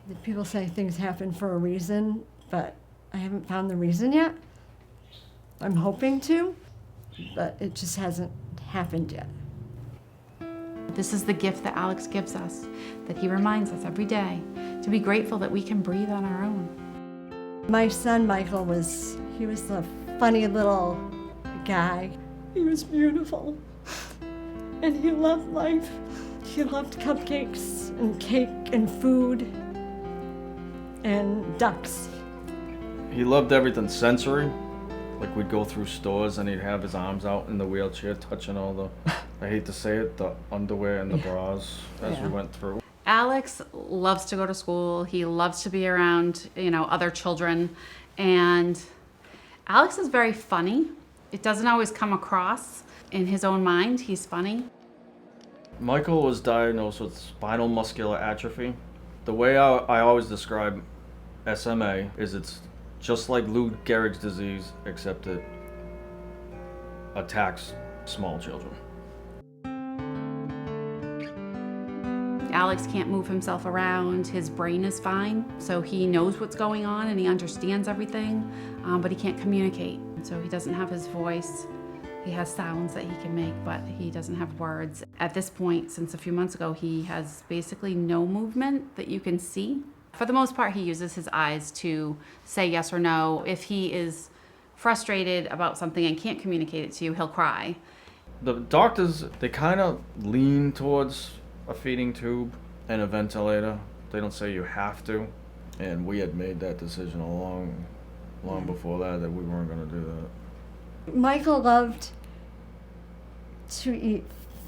The people say things happen for a reason, but I haven't found the reason yet. I'm hoping to, but it just hasn't happened yet. This is the gift that Alex gives us, that he reminds us every day to be grateful that we can breathe on our own. My son Michael was a funny little guy. He was beautiful, and he loved life. He loved cupcakes and cake and food and ducks. He loved everything sensory. Like we'd go through stores and he'd have his arms out in the wheelchair touching all the, I hate to say it, the underwear and the bras as we went through. Alex loves to go to school. He loves to be around, other children. And Alex is very funny. It doesn't always come across in his own mind. He's funny. Michael was diagnosed with spinal muscular atrophy. The way I always describe SMA is it's just like Lou Gehrig's disease, except it attacks small children. Alex can't move himself around. His brain is fine, so he knows what's going on and he understands everything, but he can't communicate. So he doesn't have his voice. He has sounds that he can make, but he doesn't have words. At this point, since a few months ago, he has basically no movement that you can see. For the most part, he uses his eyes to say yes or no. If he is frustrated about something and can't communicate it to you, he'll cry. The doctors, they kind of lean towards a feeding tube and a ventilator. They don't say you have to. And we had made that decision long before that we weren't going to do that. Michael loved to eat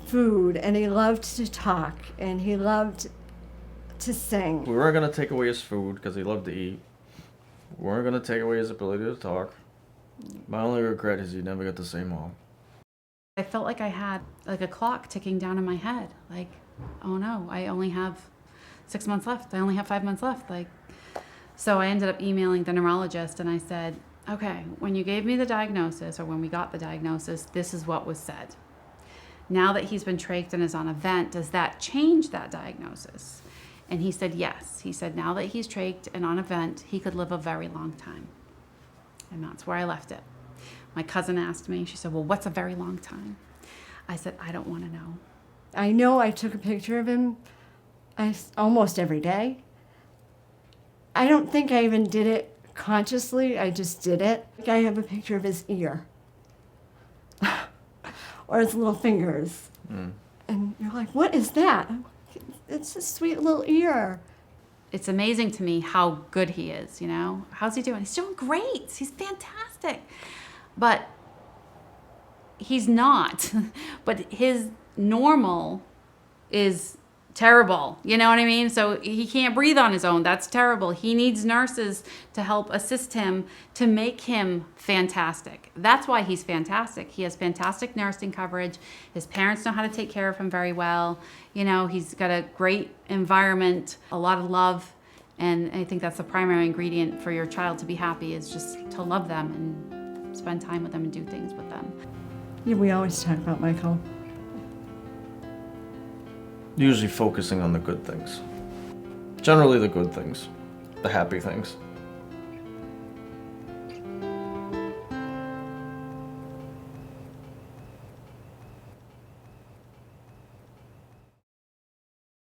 food, and he loved to talk, and he loved to sing. We weren't going to take away his food because he loved to eat. We weren't going to take away his ability to talk. My only regret is he never got to say mom. I felt like I had like a clock ticking down in my head. Like, oh no, I only have 6 months left. I only have 5 months left. So I ended up emailing the neurologist and I said, okay, when you gave me the diagnosis, or when we got the diagnosis, this is what was said. Now that he's been trached and is on a vent, does that change that diagnosis? And he said yes. He said now that he's trached and on a vent, he could live a very long time. And that's where I left it. My cousin asked me, she said, well, what's a very long time? I said, I don't want to know. I know I took a picture of him almost every day. I don't think I even did it consciously, I just did it. I have a picture of his ear. Or his little fingers. And you're like, what is that? It's a sweet little ear. It's amazing to me how good he is, How's he doing? He's doing great. He's fantastic. But he's not. But his normal is terrible. You know what I mean? So he can't breathe on his own. That's terrible. He needs nurses to help assist him to make him fantastic. That's why he's fantastic. He has fantastic nursing coverage. His parents know how to take care of him very well. He's got a great environment, a lot of love. And I think that's the primary ingredient for your child to be happy, is just to love them and spend time with them and do things with them. Yeah, we always talk about Michael. Usually focusing on the good things. Generally the good things. The happy things.